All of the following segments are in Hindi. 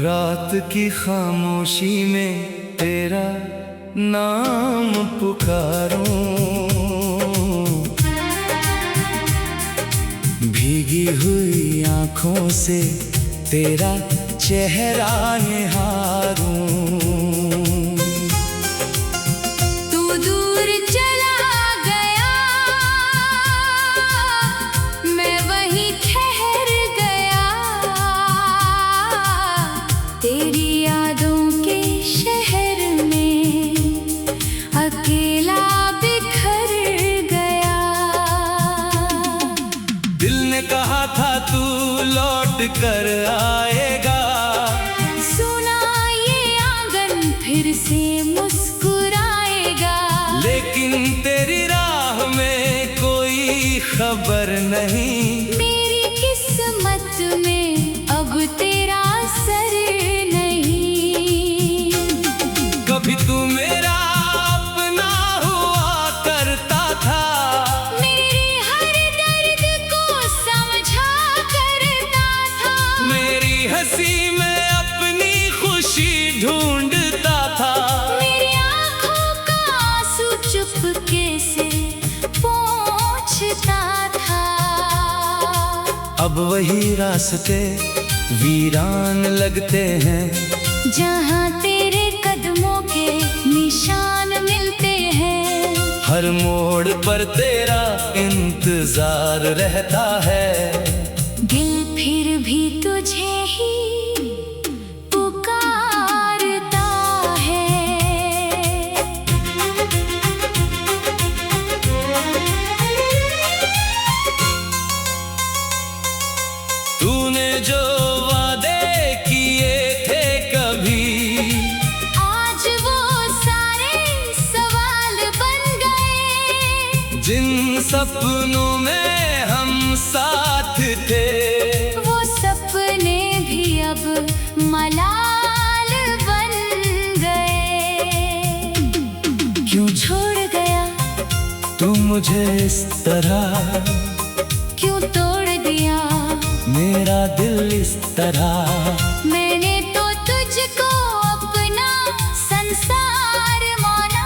रात की खामोशी में तेरा नाम पुकारूं, भीगी हुई आंखों से तेरा चेहरा निहारूं। तू दूर चला गया, मैं वहीं ठहर गया, तेरी यादों के शहर में अकेला बिखर गया। दिल ने कहा था तू लौट कर आएगा, सुना ये आंगन फिर से मुस्कुराएगा, लेकिन तेरी राह में कोई खबर नहीं। मेरी किस्मत में अब तेरा सर नहीं। कभी तू मेरा अपना हुआ करता था, मेरे हर दर्द को समझा करता था, मेरी हंसी में अपनी खुशी ढूंढता था। मेरी आँखों का आंसू चुपके से पोंछता था। अब वही रास्ते वीरान लगते हैं, जहाँ तेरे कदमों के निशान मिलते हैं, हर मोड़ पर तेरा इंतजार रहता है। दिल फिर भी तुझे ही पुकारता है। तूने जो वादे किए थे कभी, आज वो सारे सवाल बन गए, जिन सपनों में हम साथ थे, वो सपने भी अब मलाल बन गए। क्यों छोड़ गया तू मुझे इस तरह, क्यों तोड़ दिया मेरा दिल इस तरह। मैंने तो तुझको अपना संसार माना,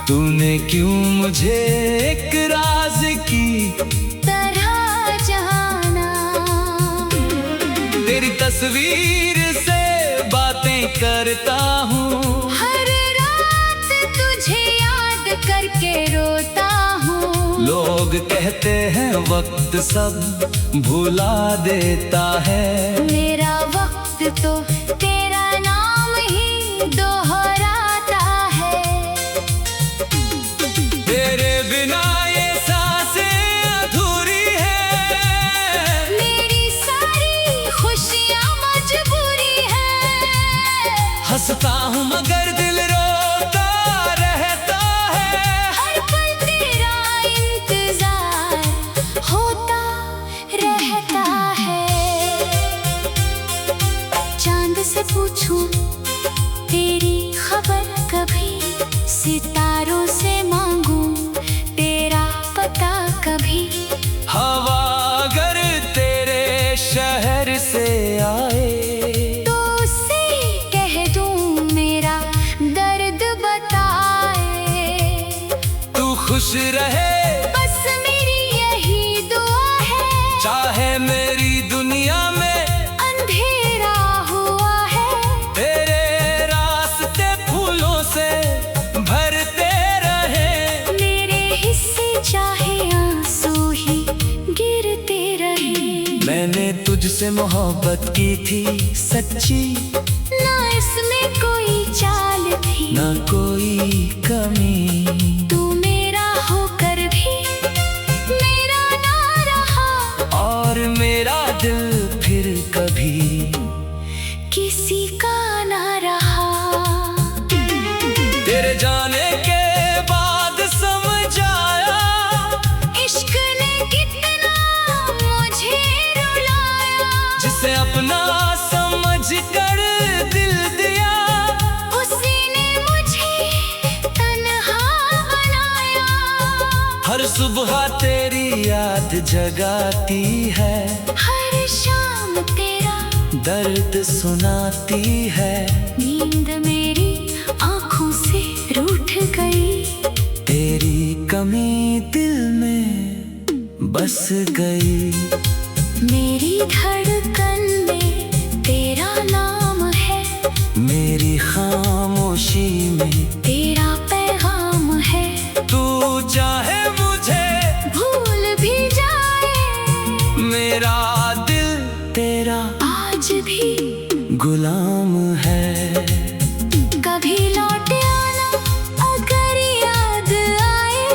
तूने क्यों मुझे एक राज की तरह जाना। तेरी तस्वीर से बातें करता हूँ, हर रात तुझे याद करके रोता हूँ। लोग कहते हैं वक्त सब भुला देता है, मेरा वक्त तो तेरा नाम ही दोहराता है। तेरे बिना ये सांसें अधूरी है, मेरी सारी खुशियाँ मजबूरी है। हंसता हूँ मगर दिल रोता रहता है। हर पल तेरा इंतजार होता रहता है। चांद से पूछूं तेरी खबर कभी, सितारों से मांगूं तेरा पता कभी। हवा अगर तेरे शहर से आए, तो उससे कह दूं मेरा दर्द बताए। तू खुश रहे बस मेरी यही दुआ है, चाहे मेरी दुनिया में अंधेरा हुआ है। तेरे रास्ते फूलों से भरते रहे, मेरे हिस्से चाहे आंसू ही गिरते रहे। मैंने तुझसे मोहब्बत की थी सच्ची, ना इसमें कोई चाल थी, ना कोई कमी। तू मेरा होकर भी मेरा ना रहा, और मेरा दिल फिर कभी किसी का ना रहा। तेरे जाने के बाद समझ आया, इश्क ने कितना मुझे रुलाया। जिसे अपना समझ कर दिल दिया, उसी ने मुझे तन्हा बनाया। हर सुबह तेरी याद जगाती है, हर शाम तेरा दर्द सुनाती है। नींद मेरी आंखों से रूठ गई, तेरी कमी दिल में बस गई। मेरी धड़कन में तेरा नाम है, मेरी खामोशी में तेरा पैगाम है। तू चाहे मुझे भूल भी जाए, मेरा दिल तेरा आज भी गुलाम है। कभी लौट आना अगर याद आए,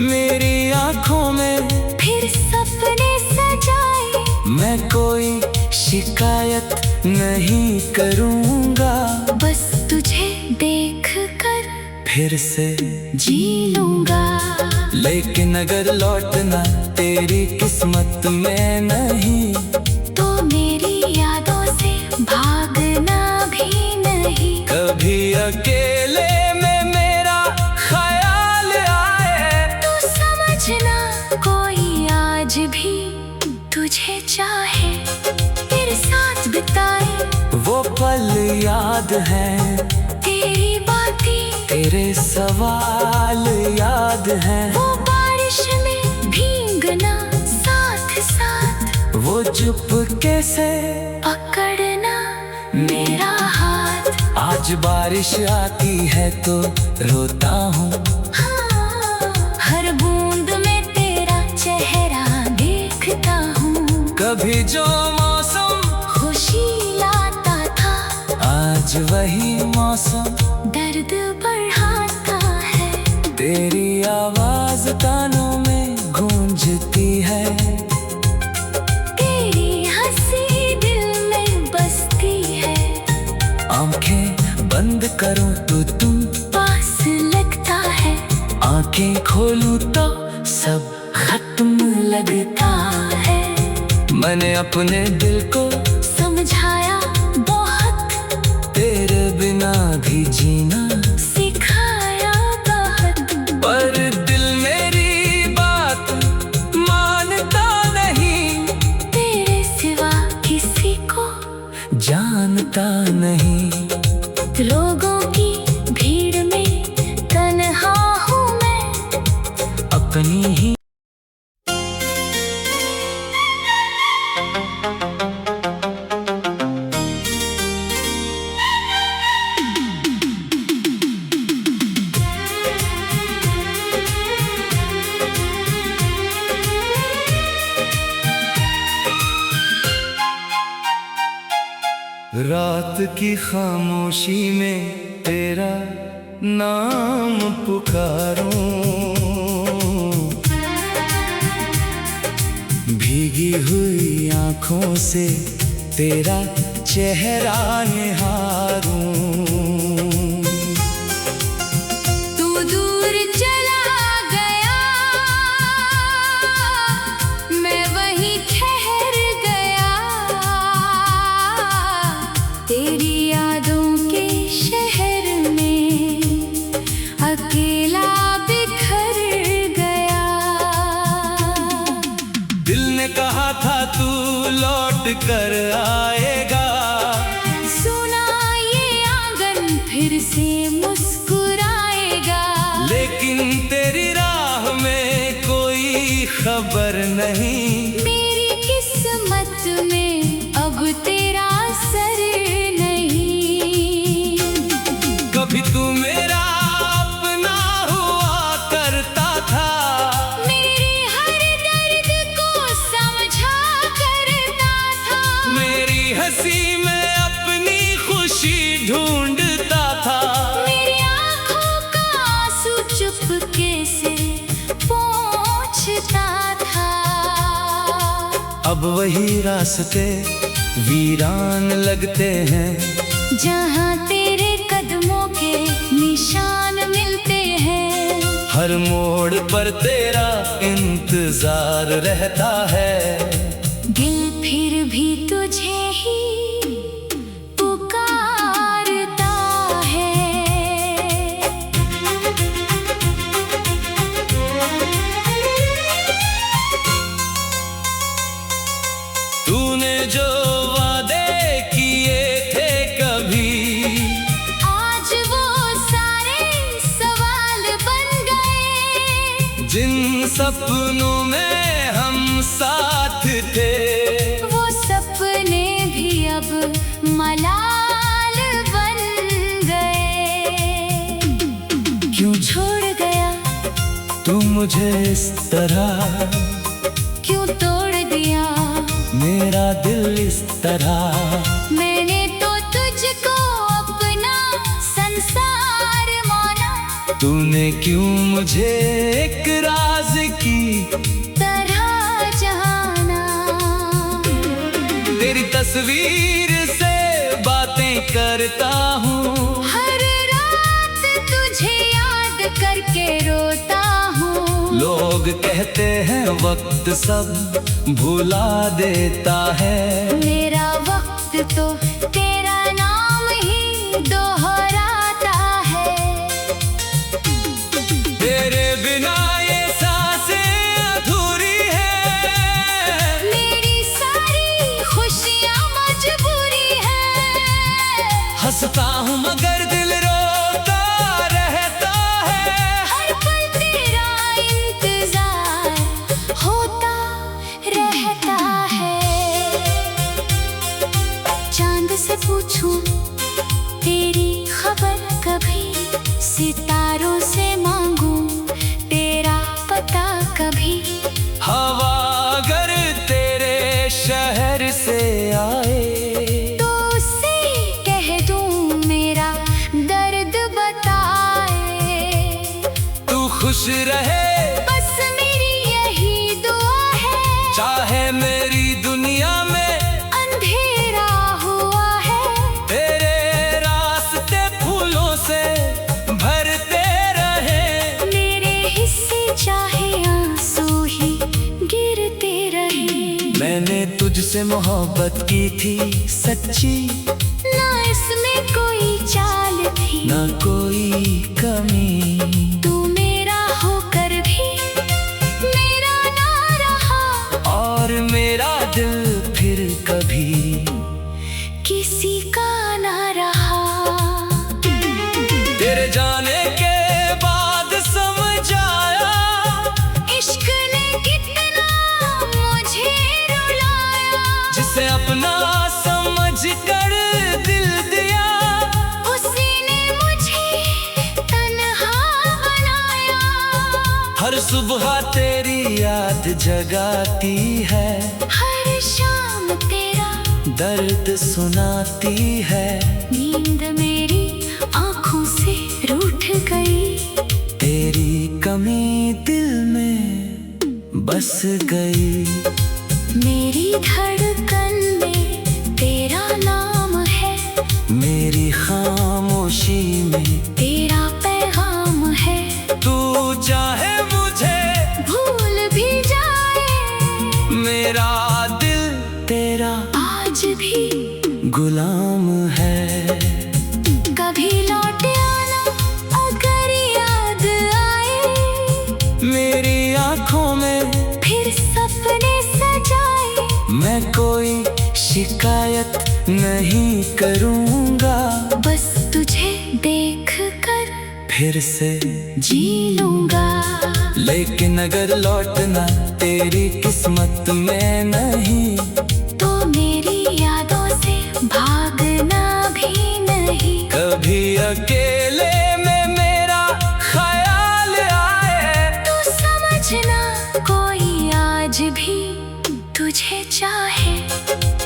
मेरी आंखों में फिर सपने सजाए। मैं कोई शिकायत नहीं करूँगा, बस तुझे देख कर फिर से जी लूँगा। लेकिन अगर लौटना तेरी किस्मत में नहीं, तो मेरी यादों से भागना भी नहीं। कभी अकेले में मेरा ख्याल आए, तो समझना कोई आज भी तुझे चाहे, तेरे साथ बिताए वो पल याद है। तेरी बातें, तेरे सवाल याद हैं। वो बारिश में भीगना साथ साथ, वो चुपके से पकड़ना मेरा हाथ। आज बारिश आती है तो रोता हूँ, हाँ, हर बूंद में तेरा चेहरा देखता हूँ। कभी जो मौसम खुशी लाता था, आज वही मौसम दर्द बढ़ाता है। तेरी आवाज कानों में गूंजती है। तेरी हंसी दिल में बसती है। आंखें बंद करूं तो तू पास लगता है, आंखें खोलूं तो सब खत्म लगता है। मैंने अपने दिल को समझाया बहुत, तेरे बिना भी जीना सिखाया बहुत। पर दिल मेरी बात मानता नहीं, तेरे सिवा किसी को जानता नहीं। लोगों की भीड़ में तन्हा हूँ मैं, अपनी ही रात की खामोशी में तेरा नाम पुकारूं, भीगी हुई आंखों से तेरा चेहरा निहारूं। तू दूर चला गया, मैं वहीं ठहर गया। तेरी यादों के शहर में अकेला बिखर गया। दिल ने कहा था तू लौट कर आएगा, सुना ये आंगन फिर से मुस्कुराएगा। लेकिन तेरी राह में कोई खबर नहीं। मेरी किस्मत में अब तेरा सर नहीं। कभी तू मेरा अपना हुआ करता था, मेरे हर दर्द को समझा करता था। मेरी हंसी में अपनी खुशी ढूंढता था। मेरी आँखों का आंसू चुपके से पोंछता था। अब वही रास्ते वीरान लगते हैं, जहाँ तेरे कदमों के निशान मिलते हैं। हर मोड़ पर तेरा इंतजार रहता है। दिल फिर भी तुझे ही पुकारता है। तूने जो वादे सपनों में हम साथ थे, वो सपने भी अब मलाल बन गए। क्यों छोड़ गया, तू मुझे इस तरह, क्यों तोड़ दिया मेरा दिल इस तरह। मैंने तो तुझको अपना संसार माना, तूने क्यों मुझे एक राज की तरह जाना। तेरी तस्वीर से बातें करता हूँ, हर रात तुझे याद करके रोता हूँ। लोग कहते हैं वक्त सब भुला देता है, मेरा वक्त तो तेरा नाम ही दोहराता है। तेरे बिना ये सांसें अधूरी है, मेरी सारी खुशियाँ मजबूरी है। हंसता हूँ मगर दिल रोता रहता है। हर पल तेरा इंतजार होता रहता है। चांद से पूछूं तेरी खबर कभी, सितारों से मांगूं तेरा पता कभी। हवा अगर तेरे शहर से आए, तो उससे कह दूं मेरा दर्द बताए। तू खुश रहे बस मेरी यही दुआ है, चाहे मेरी दुनिया में अंधेरा हुआ है। तेरे रास्ते फूलों से भरते रहे, मेरे हिस्से चाहे आंसू ही गिरते रहे। मैंने तुझसे मोहब्बत की थी सच्ची, ना इसमें कोई चाल थी, ना कोई कमी। तू मेरा होकर भी मेरा ना रहा, और मेरा दिल फिर कभी किसी का ना रहा। तेरे जाने के बाद समझ आया, इश्क ने कितना मुझे रुलाया। जिसे अपना समझ कर दिल दिया, उसी ने मुझे तन्हा बनाया। हर सुबह तेरी याद जगाती है, हर शाम तेरा दर्द सुनाती है। नींद मेरी आँखों से रूठ गई, तेरी कमी दिल में बस गई। मेरी धड़कन में तेरा नाम है, मेरी खामोशी में तेरा पैगाम है। तू चाहे मुझे भूल भी जाए, मेरा दिल तेरा आज भी गुलाम है। कभी लौट आना अगर याद आए, मेरी आँखों में फिर सपने सजाए। मैं कोई शिकायत नहीं करूँगा, बस तुझे देख कर फिर से जी लूंगा। लेकिन अगर लौटना तेरी किस्मत में नहीं, तो मेरी यादों से भागना भी नहीं। कभी अकेले में मेरा ख्याल आए, तू समझना कोई आज भी तुझे चाहे,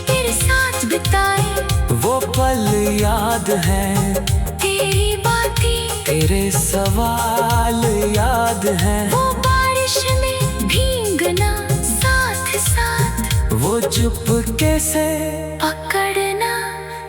तेरे साथ बिताए वो पल याद हैं, तेरी बातें, तेरे सवाल याद हैं। वो बारिश में भीगना साथ साथ, वो चुपके से पकड़ना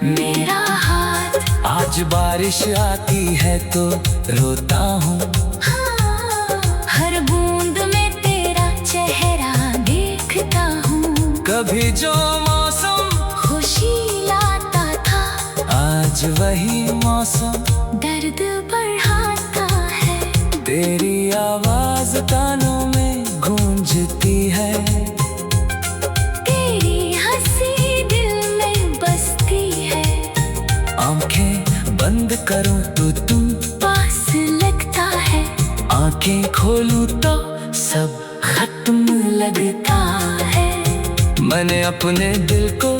मेरा हाथ। आज बारिश आती है तो रोता हूँ, हाँ, हर बूंद में तेरा चेहरा देखता हूँ। कभी जो मौसम खुशी लाता था, आज वही मौसम दर्द बढ़ाता है। तेरी आवाज कानों में गूंजती है, तेरी हंसी दिल में बसती है। आंखें बंद करूं तो तुम पास लगता है, आंखें खोलूं तो सब खत्म लगता है। मैंने अपने दिल को